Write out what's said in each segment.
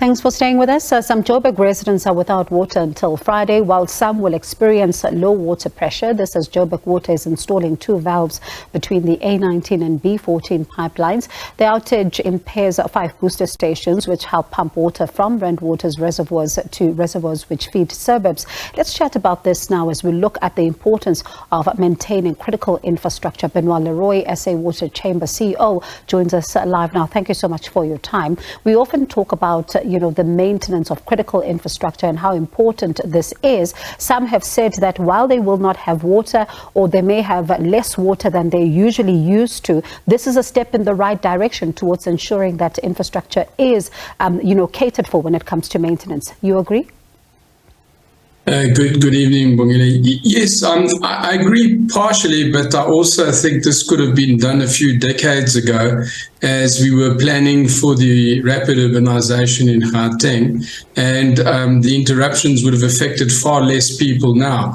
Thanks for staying with us. Some Joburg residents are without water until Friday, while some will experience low water pressure. This as Joburg Water is installing 2 valves between the A19 and B14 pipelines. The outage impairs 5 booster stations which help pump water from Water's reservoirs to reservoirs which feed suburbs. Let's chat about this now as we look at the importance of maintaining critical infrastructure. Benoit Le Roy, SA Water Chamber CEO, joins us live now. Thank you so much for your time. We often talk about the maintenance of critical infrastructure and how important this is. Some have said that while they will not have water, or they may have less water than they usually used to, this is a step in the right direction towards ensuring that infrastructure is, catered for when it comes to maintenance. You agree? Good evening, Bongile. Yes, I agree partially, but I also think this could have been done a few decades ago as we were planning for the rapid urbanization in Gauteng, and the interruptions would have affected far less people now.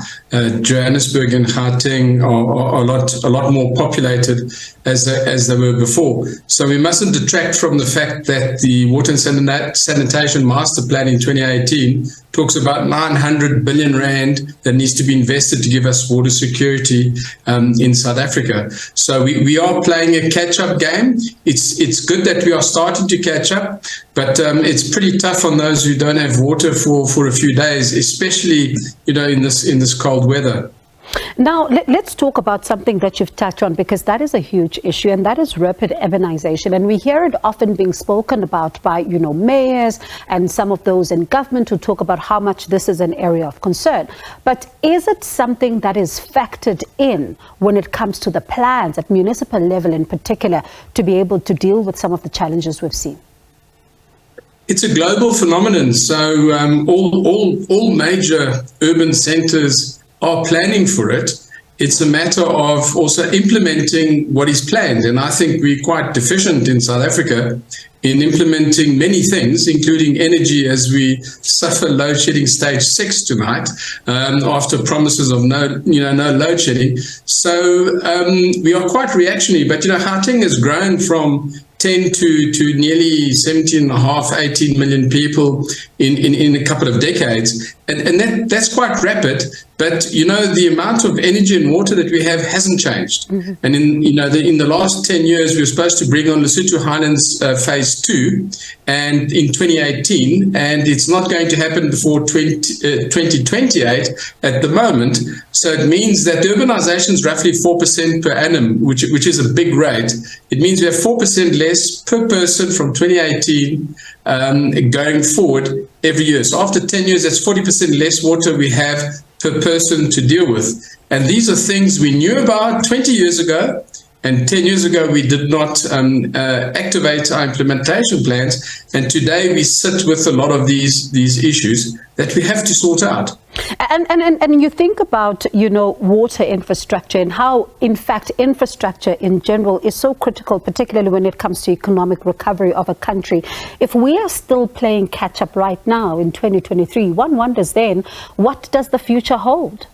Johannesburg and Gauteng are a lot more populated as they were before. So we mustn't detract from the fact that the Water and Sanitation Master Plan in 2018 talks about 900 billion rand that needs to be invested to give us water security in South Africa. So we are playing a catch-up game. It's good that we are starting to catch up, but it's pretty tough on those who don't have water for a few days, especially in this cold weather. Now, let's talk about something that you've touched on, because that is a huge issue, and that is rapid urbanization. And we hear it often being spoken about by, mayors and some of those in government who talk about how much this is an area of concern. But is it something that is factored in when it comes to the plans at municipal level in particular to be able to deal with some of the challenges we've seen? It's a global phenomenon. So all major urban centers are planning for it. It's a matter of also implementing what is planned. And I think we're quite deficient in South Africa in implementing many things, including energy, as we suffer load shedding stage 6 tonight, after promises of no load shedding. So we are quite reactionary, but Gauteng has grown from 10 to nearly 17.5, 18 million people in a couple of decades. And that's quite rapid, but the amount of energy and water that we have hasn't changed. Mm-hmm. And in the last 10 years, we were supposed to bring on Lesotho Highlands phase 2 and in 2018, and it's not going to happen before 2028 at the moment. So it means that the urbanization is roughly 4% per annum, which is a big rate. It means we have 4% less per person from 2018 going forward every year. So after 10 years, that's 40% less water we have per person to deal with. And these are things we knew about 20 years ago. And 10 years ago, we did not activate our implementation plans. And today we sit with a lot of these issues that we have to sort out. And you think about, water infrastructure and how, in fact, infrastructure in general is so critical, particularly when it comes to economic recovery of a country. If we are still playing catch up right now in 2023, one wonders then, what does the future hold?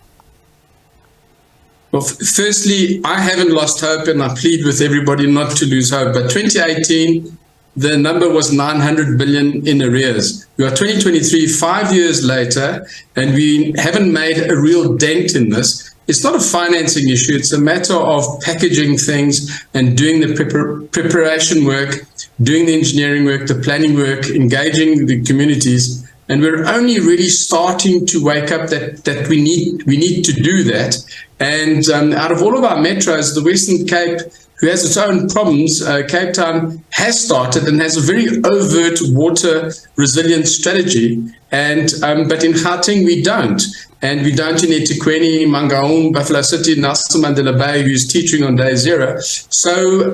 Well, firstly, I haven't lost hope, and I plead with everybody not to lose hope. But 2018, the number was 900 billion in arrears. We are 2023, 5 years later, and we haven't made a real dent in this. It's not a financing issue. It's a matter of packaging things and doing the preparation work, doing the engineering work, the planning work, engaging the communities. And we're only really starting to wake up that we need to do that. And out of all of our metros, the Western Cape, who has its own problems, Cape Town has started and has a very overt water resilience strategy. And but in Gauteng we don't. And we don't in eThekwini, Mangaung, Buffalo City, Nelson Mandela Bay, who's teaching on day 0. So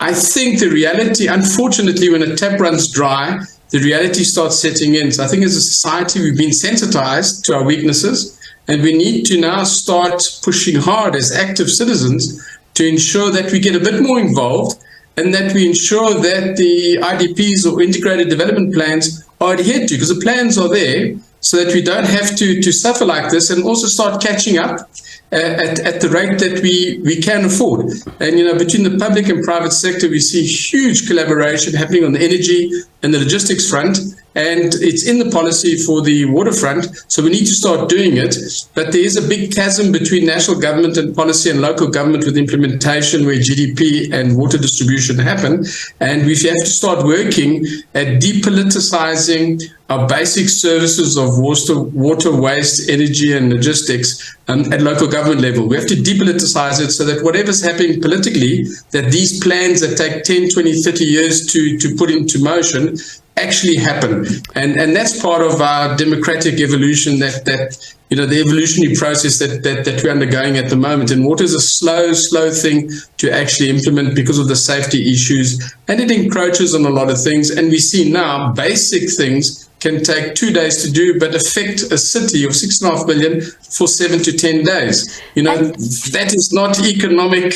I think the reality, unfortunately, when a tap runs dry, the reality starts setting in. So I think as a society, we've been sensitized to our weaknesses, and we need to now start pushing hard as active citizens to ensure that we get a bit more involved and that we ensure that the IDPs or integrated development plans are adhered to, because the plans are there so that we don't have to suffer like this, and also start catching up at the rate that we can afford. And, between the public and private sector, we see huge collaboration happening on the energy and the logistics front. And it's in the policy for the waterfront, so we need to start doing it. But there is a big chasm between national government and policy and local government with implementation, where GDP and water distribution happen. And we have to start working at depoliticizing our basic services of water, waste, energy, and logistics at local government level. We have to depoliticize it so that whatever's happening politically, that these plans that take 10, 20, 30 years to put into motion actually happen. And that's part of our democratic evolution, that the evolutionary process that we're undergoing at the moment. And water is a slow thing to actually implement because of the safety issues, and it encroaches on a lot of things. And we see now basic things can take 2 days to do, but affect a city of 6.5 million for 7 to 10 days. That is not economic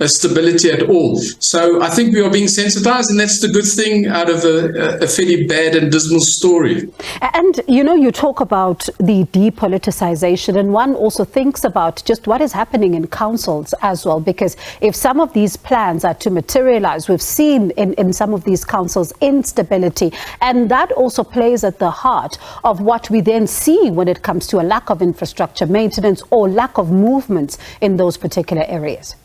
stability at all. So I think we are being sensitized, and that's the good thing out of a fairly bad and dismal story. And, you talk about the depoliticization, and one also thinks about just what is happening in councils as well, because if some of these plans are to materialize, we've seen in some of these councils instability, and that also plays at the heart of what we then see when it comes to a lack of infrastructure maintenance or lack of movements in those particular areas.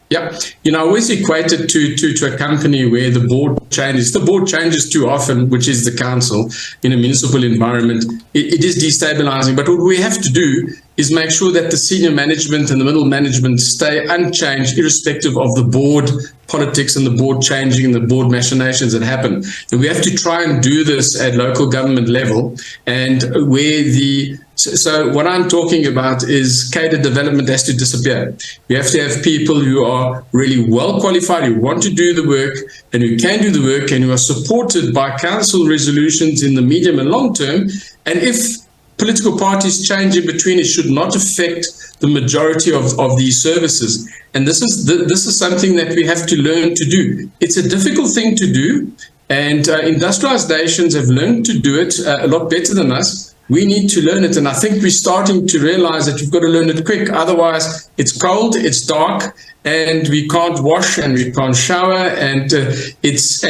Yeah, I always equate it to a company where the board changes. The board changes too often, which is the council in a municipal environment. It is destabilizing. But what we have to do is make sure that the senior management and the middle management stay unchanged, irrespective of the board politics and the board changing and the board machinations that happen. And we have to try and do this at local government level, and so what I'm talking about is catered development has to disappear. We have to have people who are really well qualified, who want to do the work and who can do the work, and who are supported by council resolutions in the medium and long term. And if political parties change in between, it should not affect the majority of these services. And this is something that we have to learn to do. It's a difficult thing to do, and industrialized nations have learned to do it a lot better than us. We need to learn it, and I think we're starting to realize that we've got to learn it quick. Otherwise, it's cold, it's dark, and we can't wash and we can't shower, and it's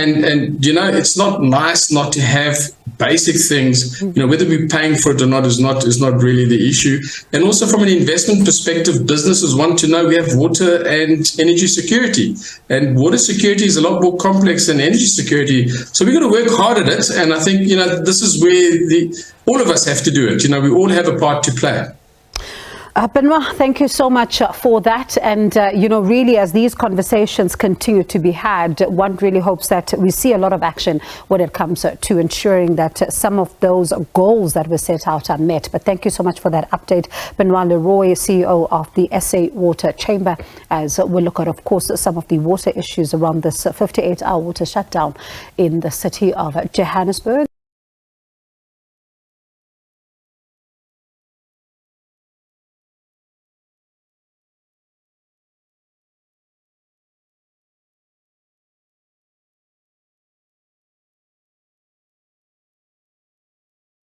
not nice not to have basic things. Whether we're paying for it or not is not really the issue. And also from an investment perspective, businesses want to know we have water and energy security, and water security is a lot more complex than energy security. So we've got to work hard at it, and I think this is where all of us have to do it. We all have a part to play. Benoit, thank you so much for that. And, really, as these conversations continue to be had, one really hopes that we see a lot of action when it comes to ensuring that some of those goals that were set out are met. But thank you so much for that update. Benoit Le Roy, CEO of the SA Water Chamber, as we look at, of course, some of the water issues around this 58-hour water shutdown in the city of Johannesburg.